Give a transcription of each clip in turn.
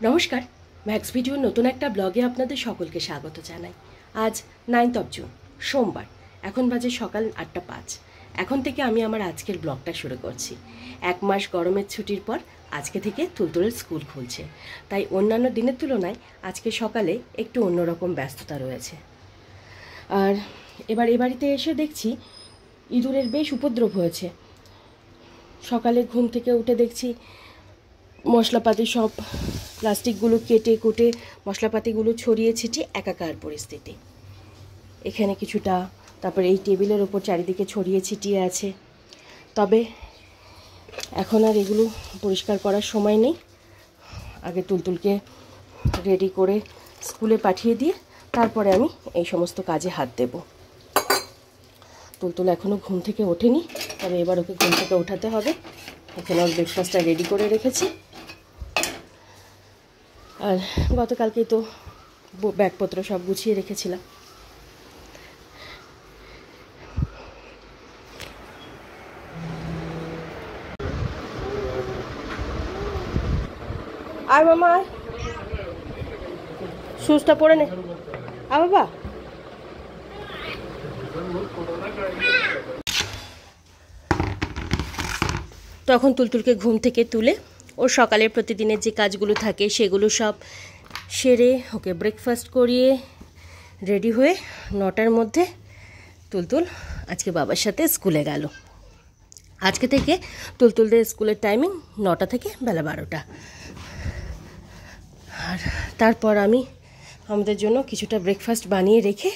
নমস্কার, ম্যাক্স ভিডিওর নতুন একটা ব্লগে আপনাদের সকলকে স্বাগত জানাই। আজ 9 জুন সোমবার, এখন বাজে সকাল 8:05। এখন থেকে আমি আমার আজকের ব্লগটা শুরু করছি। 1 মাস গরমের ছুটির পর আজকে থেকে তুলতুলের স্কুল খুলছে, তাই অন্যান্য দিনের তুলনায় আজকে সকালে একটু অন্যরকম ব্যস্ততা রয়েছে। আর এবার এ বাড়িতে এসে দেখছি ইঁদুরের বেশ উপদ্রব হয়েছে। সকালে ঘুম থেকে উঠে দেখছি মশলাপাতি সব প্লাস্টিকগুলো কেটে কুটে মশলাপাতিগুলো ছড়িয়ে ছিটিয়ে একাকার পরিস্থিতি। এখানে কিছুটা, তারপর এই টেবিলের ওপর চারিদিকে ছড়িয়ে ছিটিয়ে আছে। তবে এখন আর এগুলো পরিষ্কার করার সময় নেই। আগে তুলতুলকে রেডি করে স্কুলে পাঠিয়ে দিয়ে তারপরে আমি এই সমস্ত কাজে হাত দেব। তুলতুল এখনও ঘুম থেকে ওঠেনি, তবে এবার ওকে ঘুম থেকে ওঠাতে হবে। এখানে ওর ব্রেকফাস্টটা রেডি করে রেখেছি। আর গতকালকেই তো ব্যাগপত্র সব গুছিয়ে রেখেছিলাম। আর মামা শুজটা পরে নে। বাবা তখন তুলতুলকে ঘুম থেকে তুলে ওর সকালের প্রতিদিনের যে কাজগুলো থাকে সেগুলো সব সেরে ওকে ব্রেকফাস্ট করিয়ে রেডি হয়ে 9টার মধ্যে তুলতুল আজকে বাবার সাথে স্কুলে গেল। আজকে থেকে তুলতুলদের স্কুলের টাইমিং 9টা থেকে বেলা 12টা। আর তারপর আমি আমাদের জন্য কিছুটা ব্রেকফাস্ট বানিয়ে রেখে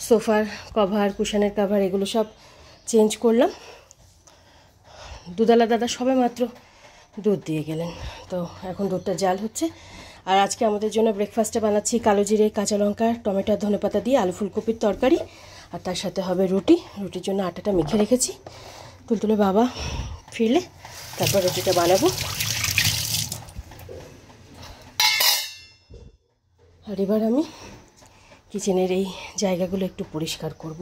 সোফার কভার, কুশনের কভার এগুলো সব চেঞ্জ করলাম। দুধালা দাদা সবে মাত্র দুধ দিয়ে গেলেন, তো এখন দুধটা জাল হচ্ছে। আর আজকে আমাদের জন্য ব্রেকফাস্টে বানাচ্ছি কালো জিরে, কাঁচা লঙ্কা, টমেটো, ধনেপাতা দিয়ে আলু ফুলকপির তরকারি। আর তার সাথে হবে রুটি। রুটির জন্য আটাটা মেখে রেখেছি। তুলতুলে বাবা ফিরলে তারপর রুটিটা বানাবো। আর এবার আমি কিচেনের এই জায়গাগুলো একটু পরিষ্কার করব।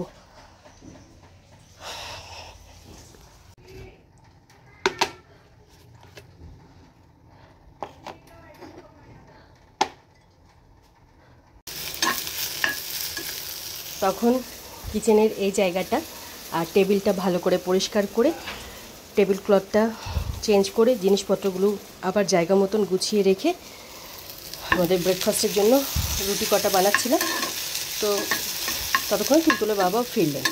তখন কিচেনের এই জায়গাটা আর টেবিলটা ভালো করে পরিষ্কার করে টেবিল ক্লথটা চেঞ্জ করে জিনিসপত্রগুলো আবার জায়গা মতন গুছিয়ে রেখে আমাদের ব্রেকফাস্টের জন্য রুটি কটা বানাচ্ছিলাম। তো ততক্ষণ তুলতুলে বাবাও ফিরলেন।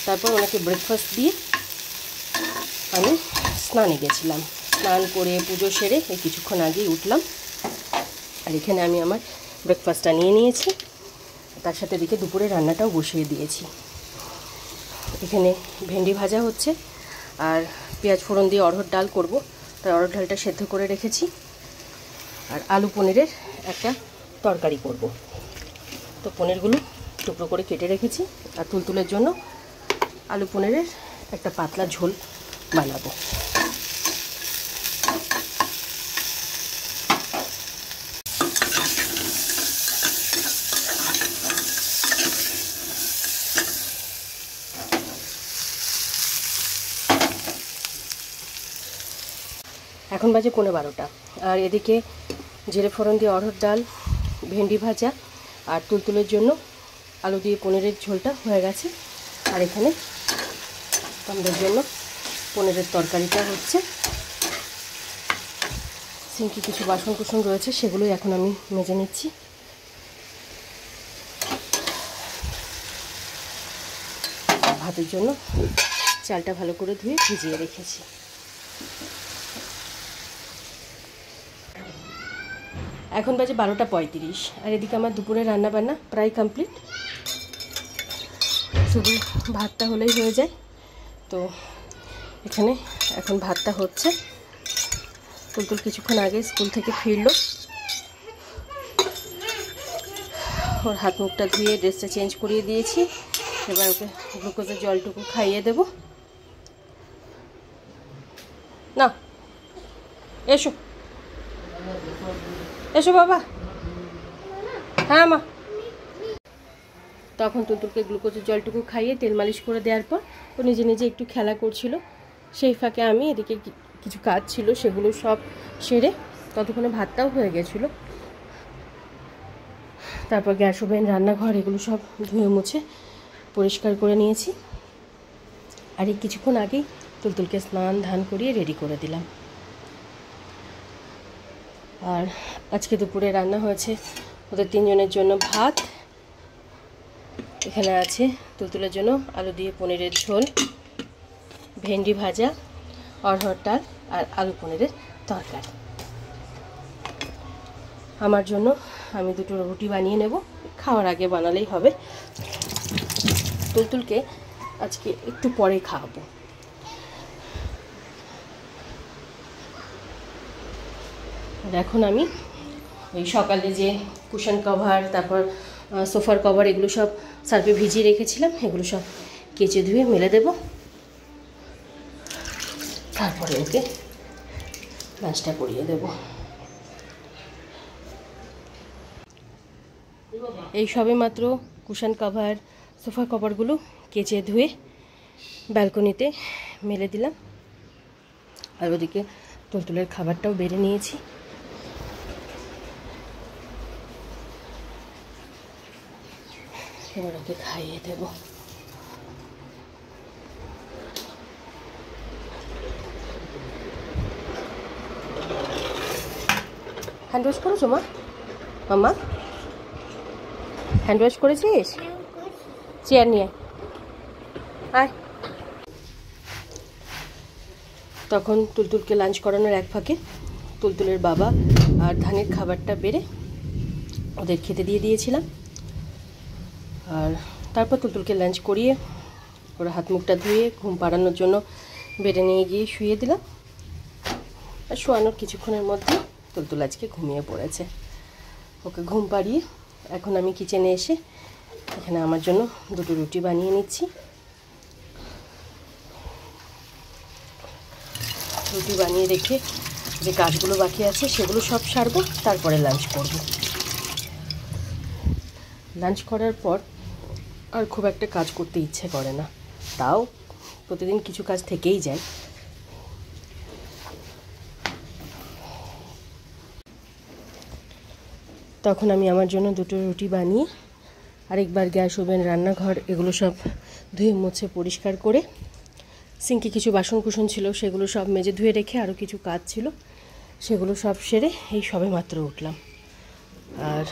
তারপর ওনাকে ব্রেকফাস্ট দিয়ে আমি স্নানে গেছিলাম। স্নান করে পুজো সেরে এই কিছুক্ষণ আগেই উঠলাম। আর এখানে আমি আমার ব্রেকফাস্টটা নিয়ে নিয়েছি। তার সাথে এদিকে দুপুরে রান্নাটাও বসিয়ে দিয়েছি। এখানে ভেন্ডি ভাজা হচ্ছে আর পেঁয়াজ ফোড়ন দিয়ে অড়হর ডাল করব, তাই অড়হর ডালটা সেদ্ধ করে রেখেছি। আর আলু পনিরের একটা তরকারি করব। তো পনিরগুলো টুকরো করে কেটে রেখেছি। আর তুলতুলের জন্য আলু পনিরের একটা পাতলা ঝোল বানাবো। এখন বাজে 11:15। আর এদিকে জিরে ফোড়ন দিয়ে অড়হর ডাল, ভেন্ডি ভাজা আর তুলতুলের জন্য আলু দিয়ে পনিরের ঝোলটা হয়ে গেছে। আর এখানে আমাদের জন্য পনিরের তরকারিটা হচ্ছে। সিঙ্কি কিছু বাসন কুসন রয়েছে, সেগুলোই এখন আমি মেজে নিচ্ছি। ভাতের জন্য চালটা ভালো করে ধুয়ে ভিজিয়ে রেখেছি। এখন বাজে 12:35। আর এদিকে আমার দুপুরে রান্নাবান্না প্রায় কমপ্লিট, শুধু ভাতটা হলেই হয়ে যায়। তো এখানে এখন ভাতটা হচ্ছে। তুলতুল কিছুক্ষণ আগে স্কুল থেকে ফিরলো। ওর হাত মুখটা ধুয়ে ড্রেসটা চেঞ্জ করিয়ে দিয়েছি। এবার ওকে গ্লুকোজের জলটুকু খাইয়ে দেব। না, এসো এসো বাবা। হ্যাঁ মা। তখন তুলতুলকে গ্লুকোজের জলটুকু খাইয়ে তেল মালিশ করে দেওয়ার পর ও নিজে নিজে একটু খেলা করছিল। সেই ফাঁকে আমি এদিকে কিছু কাজ ছিল সেগুলো সব সেরে ততক্ষণে ভাতটাও হয়ে গেছিলো। তারপর গ্যাস ওভেন, রান্নাঘর এগুলো সব ধুয়ে মুছে পরিষ্কার করে নিয়েছি। আর এই কিছুক্ষণ আগেই তুলতুলকে স্নান ধান করিয়ে রেডি করে দিলাম। আর আজকে দুপুরে রান্না হয়েছে ওদের 3 জনের জন্য ভাত। এখানে আছে তুলতুলের জন্য আলু দিয়ে পনিরের ঝোল, ভেন্ডি ভাজা, অরহর ডাল আর আলু পনিরের তরকারি। আমার জন্য আমি 2টো রুটি বানিয়ে নেব, খাওয়ার আগে বানালেই হবে। তুলতুলকে আজকে একটু পরে খাওয়াবো। আর এখন আমি ওই সকালে যে কুশন কভার, তারপর সোফার কভার এগুলো সব সার্ফে ভিজিয়ে রেখেছিলাম, এগুলো সব কেচে ধুয়ে মেলে দেব। তারপরে ওকে লাঞ্চটা করিয়ে দেব। এই সবে মাত্র কুশন কভার, সোফা কভারগুলো কেচে ধুয়ে ব্যালকনিতে মেলে দিলাম। আর ওদিকে তুলতুলের খাবারটাও বেড়ে নিয়েছি। এবার ওকে খাইয়ে দেব। হ্যান্ড ওয়াশ করেছো মা? মাম্মা হ্যান্ড ওয়াশ করেছিস? চেয়ার নিয়ে আয়। তখন তুলতুলকে লাঞ্চ করানোর এক ফাঁকে তুলতুলের বাবা আর ধানের খাবারটা বেড়ে ওদের খেতে দিয়ে দিয়েছিলাম। আর তারপর তুলতুলকে লাঞ্চ করিয়ে ওর হাত মুখটা ধুয়ে ঘুম পাড়ানোর জন্য বেডে নিয়ে গিয়ে শুয়ে দিলাম। আর শোয়ানোর কিছুক্ষণের মধ্যে তুলতুল আজকে ঘুমিয়ে পড়েছে। ওকে ঘুম পাড়িয়ে এখন আমি কিচেনে এসে এখানে আমার জন্য 2টো রুটি বানিয়ে নিচ্ছি। রুটি বানিয়ে রেখে যে কাজগুলো বাকি আছে সেগুলো সব সারবো, তারপরে লাঞ্চ করব। লাঞ্চ করার পর আর খুব একটা কাজ করতে ইচ্ছে করে না, তাও প্রতিদিন কিছু কাজ থেকেই যায়। তখন আমি আমার জন্য 2টো রুটি বানিয়ে আরেকবার গ্যাস ওভেন, রান্নাঘর এগুলো সব ধুয়ে মুছে পরিষ্কার করে, সিঙ্কে কিছু বাসন কুসন ছিল সেগুলো সব মেজে ধুয়ে রেখে আরও কিছু কাজ ছিল সেগুলো সব সেরে এই সবে মাত্র উঠলাম। আর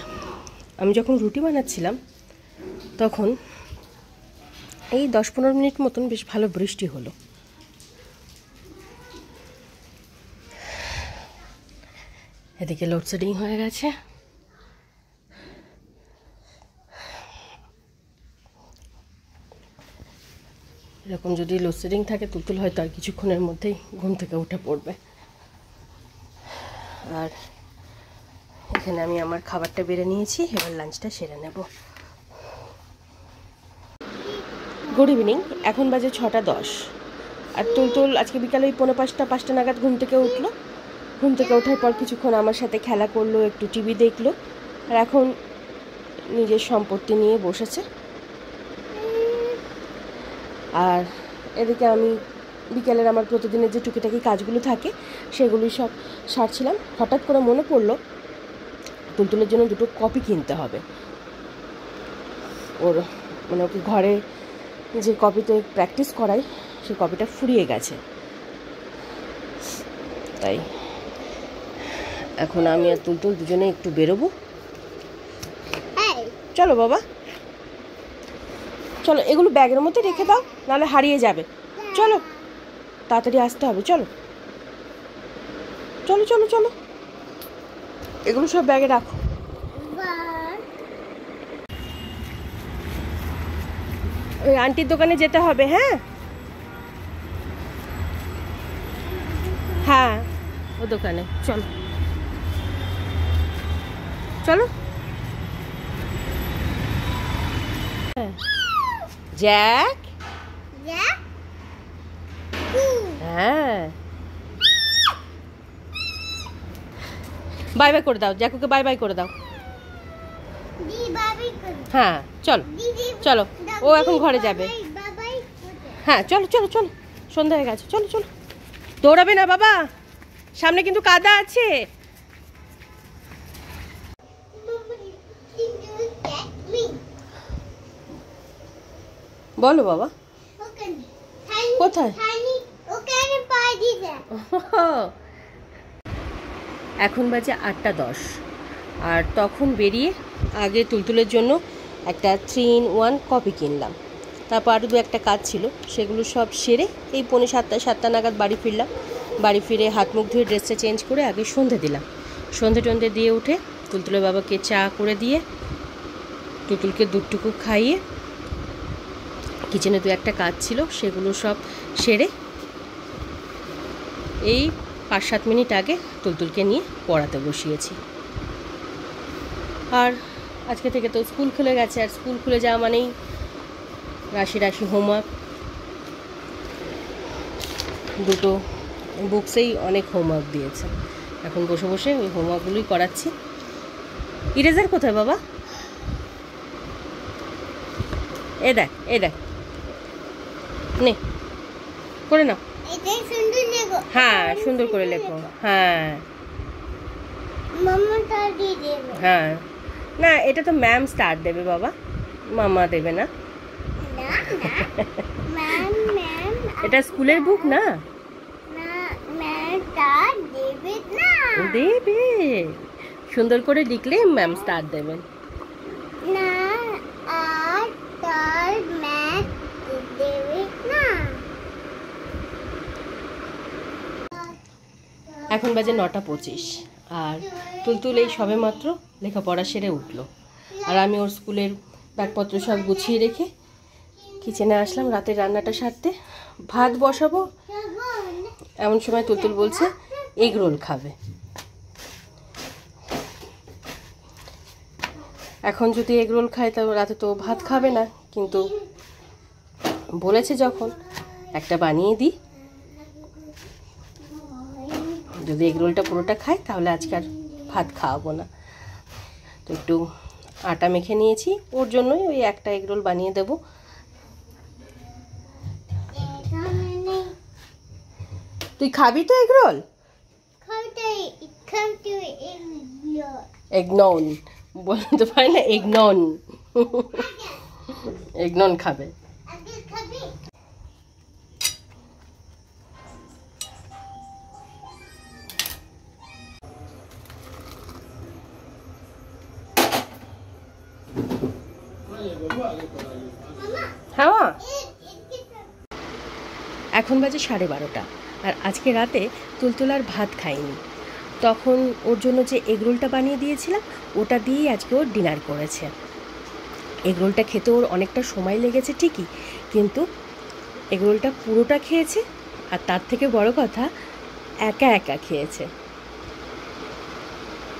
আমি যখন রুটি বানাচ্ছিলাম তখন এই 10-15 মিনিট মতন বেশ ভালো বৃষ্টি হলো। এদিকে লোডশেডিং হয়ে গেছে। এরকম যদি লোডশেডিং থাকে তুলতুল হয়তো আর কিছুক্ষণের মধ্যেই ঘুম থেকে উঠে পড়বে। আর এখানে আমি আমার খাবারটা বেড়ে নিয়েছি, এবার লাঞ্চটা সেরে নেব। গুড ইভিনিং, এখন বাজে 6:10। আর তুলতুল আজকে বিকালে 4:45-5টা নাগাদ ঘুম থেকে উঠলো। ঘুম থেকে ওঠার পর কিছুক্ষণ আমার সাথে খেলা করলো, একটু টিভি দেখলো। আর এখন নিজের সম্পত্তি নিয়ে বসেছে। আর এদিকে আমি বিকেলের আমার প্রতিদিনের যে টুকিটাকি কাজগুলো থাকে সেগুলোই সব সারছিলাম। হঠাৎ করে মনে পড়লো তুলতুলের জন্য 2টো কপি কিনতে হবে। ওর মানে ওকে ঘরে যে কপিতে প্র্যাকটিস করাই সেই কপিটা ফুরিয়ে গেছে। তাই এখন আমি আর তুলতুল দুজনে একটু বেরোবো। চলো বাবা, চলো, এগুলো ব্যাগের মধ্যে রেখে দাও, নাহলে হারিয়ে যাবে। চলো, তাড়াতাড়ি আসতে হবে। চলো চলো চলো চলো, এগুলো সব ব্যাগে রাখো। ওই আন্টির দোকানে যেতে হবে। হ্যাঁ হ্যাঁ, ও দোকানে চলো চলো। জ্যাক, হ্যাঁ, বাই বাই করে দাও, জ্যাকুকে বাই বাই করে দাও। হ্যাঁ চলো চলো, ও এখন ঘরে যাবে। হ্যাঁ চলো চলো চলো, সন্ধ্যা হয়ে গেছে, চলো চলো। দৌড়াবে না বাবা, সামনে কিন্তু কাদা আছে। বলো বাবা, কোথায়? এখন বাজে 8:10, আর তখন বেরিয়ে আগে তুলতুলের জন্য একটা 3-in-1 কপি কিনলাম। তারপর আরও 2-একটা কাজ ছিল, সেগুলো সব সেরে এই 7:45 নাগাদ বাড়ি ফিরলাম। বাড়ি ফিরে হাত মুখ ধুয়ে ড্রেসটা চেঞ্জ করে আগে সন্ধে দিলাম। সন্ধে দিয়ে উঠে তুলতুলের বাবাকে চা করে দিয়ে তুলতুলকে দুধটুকু খাইয়ে কিচেনে 2-একটা কাজ ছিল, সেগুলো সব সেরে এই 5-7 মিনিট আগে তুলতুলকে নিয়ে পড়াতে বসিয়েছি। আর আজকে থেকে তো স্কুল খুলে গেছে, আর স্কুল খুলে যাওয়া মানেই রাশি হোমওয়ার্ক। 2 বুকসেই অনেক হোমওয়ার্ক দিয়েছে। এখন বসে বসে ওই হোমওয়ার্কগুলোই করাচ্ছি। ইরেজার কোথায় বাবা? এ দেখ নে করে নাও। হ্যাঁ, সুন্দর করে লেখো। হ্যাঁ হ্যাঁ, না এটা তো ম্যাম স্টার দেবে বাবা, মামা দেবে না। এটা স্কুলের বুক না, দেবে। সুন্দর করে লিখলে ম্যাম স্টার দেবেন। এখন বাজে 9:25, আর তুলতুল এই সবে মাত্র লেখাপড়া সেরে উঠলো। আর আমি ওর স্কুলের ব্যাগপত্র সব গুছিয়ে রেখে কিচেনে আসলাম রাতের রান্নাটা সারতে। ভাত বসাবো, এমন সময় তুলতুল বলছে এগ রোল খাবে। এখন যদি এগ রোল খায় তাহলে রাতে তো ভাত খাবে না, কিন্তু বলেছে যখন একটা বানিয়ে দিই। যদি এগ রোলটা পুরোটা খায় তাহলে আজকে আর ভাত খাওয়াবো না। তো একটু আটা মেখে নিয়েছি, ওর জন্যই ওই একটা এগ রোল বানিয়ে দেবো। তুই খাবি তো এগ রোল? এগনন বলতে পারি না, এগনন খাবে। হ্যাঁ, এখন বাজে 12:30, আর আজকে রাতে তুলতুল আর ভাত খায়নি। তখন ওর জন্য যে এগরোলটা বানিয়ে দিয়েছিলাম ওটা দিয়েই আজকে ওর ডিনার করেছে। এগরোলটা খেতে ওর অনেকটা সময় লেগেছে ঠিকই, কিন্তু এগরোলটা পুরোটা খেয়েছে, আর তার থেকে বড় কথা একা খেয়েছে।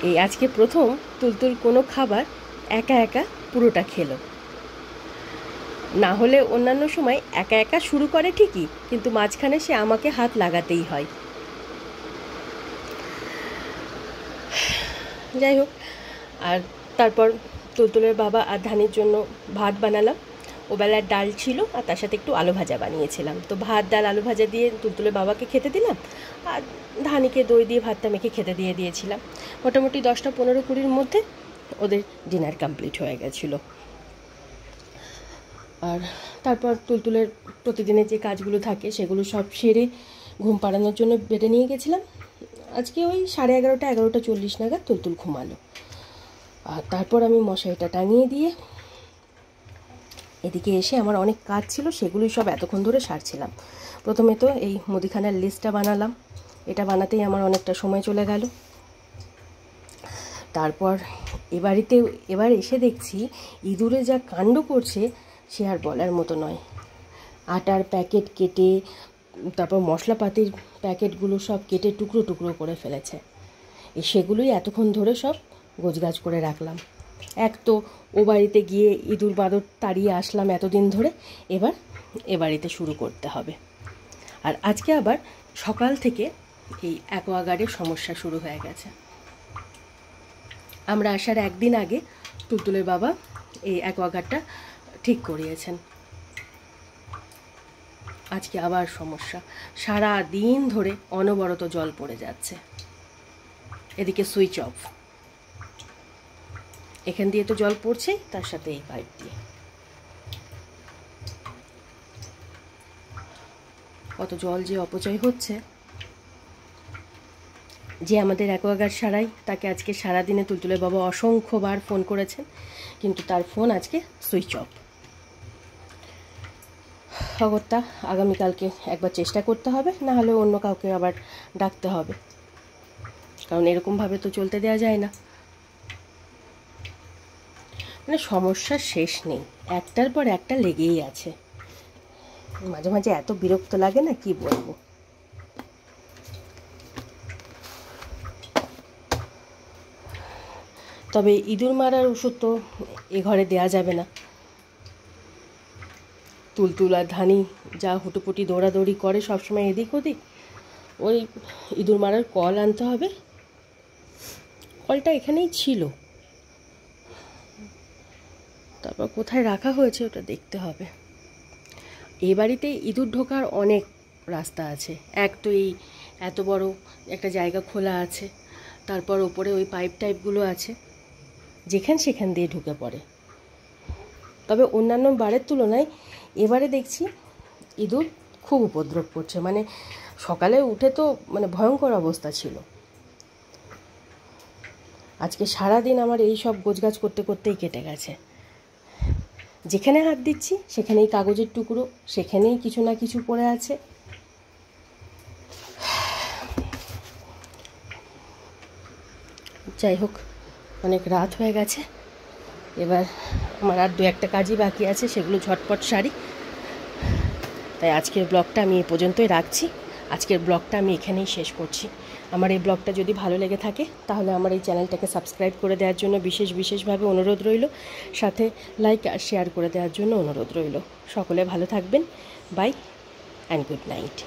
এই আজকে প্রথম তুলতুল কোনো খাবার একা পুরোটা খেলো। না হলে অন্যান্য সময় একা শুরু করে ঠিকই, কিন্তু মাঝখানে সে আমাকে হাত লাগাতেই হয়। যাই হোক, আর তারপর তুলতুলের বাবা আর ধানির জন্য ভাত বানালাম। ওবেলার ডাল ছিল, আর তার সাথে একটু আলু ভাজা বানিয়েছিলাম। তো ভাত, ডাল, আলু ভাজা দিয়ে তুলতুলের বাবাকে খেতে দিলাম, আর ধানিকে দই দিয়ে ভাতটা মেখে খেতে দিয়েছিলাম। মোটামুটি 10টা-15-20-র মধ্যে ওদের ডিনার কমপ্লিট হয়ে গেছিলো। আর তারপর তুলতুলের প্রতিদিনের যে কাজগুলো থাকে সেগুলো সব সেরে ঘুম পাড়ানোর জন্য বেডে নিয়ে গেছিলাম। আজকে ওই 11:30, 11:40 নাগাদ তুলতুল ঘুমালো। আর তারপর আমি মশারিটা টাঙিয়ে দিয়ে এদিকে এসে আমার অনেক কাজ ছিল, সেগুলোই সব এতক্ষণ ধরে সারছিলাম। প্রথমে তো এই মুদিখানার লিস্টটা বানালাম, এটা বানাতেই আমার অনেকটা সময় চলে গেল। তারপর এবার এসে দেখছি ইঁদুরে যা কাণ্ড করছে সে আর বলার মতো নয়। আটার প্যাকেট কেটে, তারপর মশলাপাতির প্যাকেটগুলো সব কেটে টুকরো করে ফেলেছে। সেগুলোই এতক্ষণ ধরে সব গোছগাছ করে রাখলাম। এক তো ও বাড়িতে গিয়ে ইঁদুর বাঁদর তাড়িয়ে আসলাম এতদিন ধরে, এবার এ বাড়িতে শুরু করতে হবে। আর আজকে আবার সকাল থেকে এই অ্যাকোয়াগার্ডের সমস্যা শুরু হয়ে গেছে। আমরা আসার একদিন আগে তুলতুলের বাবা এই অ্যাকোয়াগার্ডটা ঠিক করিয়েছেন। আজকে আবার সমস্যা, সারা দিন ধরে অনবরত জল পড়ে যাচ্ছে। এদিকে সুইচ অফ, এখান দিয়ে তো জল পড়ছে, তার সাথে এই পাইপ দিয়ে। কত জল যে অপচয় হচ্ছে। যে আমাদের অ্যাকোয়াগার্ড সারাই, তাকে আজকে সারাদিনে তুলতুলে বাবা অসংখ্যবার ফোন করেছেন, কিন্তু তার ফোন আজকে সুইচ অফ। খবরটা আগামীকালকে একবার চেষ্টা করতে হবে, না হলে অন্য কাউকে আবার ডাকতে হবে, কারণ এরকমভাবে তো চলতে দেওয়া যায় না। মানে সমস্যার শেষ নেই, একটার পর একটা লেগেই আছে। মাঝে মাঝে এত বিরক্ত লাগে না, কি বলবো। তবে ইঁদুর মারার ওষুধ তো এ ঘরে দেওয়া যাবে না। তুলতুল আর ধানি যা হুটোপুটি দৌড়াদৌড়ি করে সবসময় এদিক ওদিক, ওই ইঁদুর মারার কল আনতে হবে। কলটা এখানেই ছিল, তারপর কোথায় রাখা হয়েছে ওটা দেখতে হবে। এই বাড়িতে ইঁদুর ঢোকার অনেক রাস্তা আছে। এক তো এই এত বড় একটা জায়গা খোলা আছে, তারপর ওপরে ওই পাইপ টাইপগুলো আছে, যেখান সেখান দিয়ে ঢুকে পড়ে। তবে অন্যান্য বারের তুলনায় এবারে দেখছি ইঁদুর খুব উপদ্রব করছে। মানে সকালে উঠে তো মানে ভয়ঙ্কর অবস্থা ছিল। আজকে সারাদিন আমার এই সব গোছগাছ করতে করতেই কেটে গেছে। যেখানে হাত দিচ্ছি সেখানেই কাগজের টুকরো, সেখানেই কিছু না কিছু পড়ে আছে। যাই হোক, অনেক রাত হয়ে গেছে, এবার আমার আর দু একটা কাজই বাকি আছে, সেগুলো ঝটপট সারি। তাই আজকের ব্লগটা আমি এ পর্যন্তই রাখছি। আজকের ব্লগটা আমি এখানেই শেষ করছি। আমার এই ব্লগটা যদি ভালো লেগে থাকে তাহলে আমার এই চ্যানেলটাকে সাবস্ক্রাইব করে দেওয়ার জন্য বিশেষভাবে অনুরোধ রইল, সাথে লাইক আর শেয়ার করে দেওয়ার জন্য অনুরোধ রইল। সকলে ভালো থাকবেন। Bye and good night.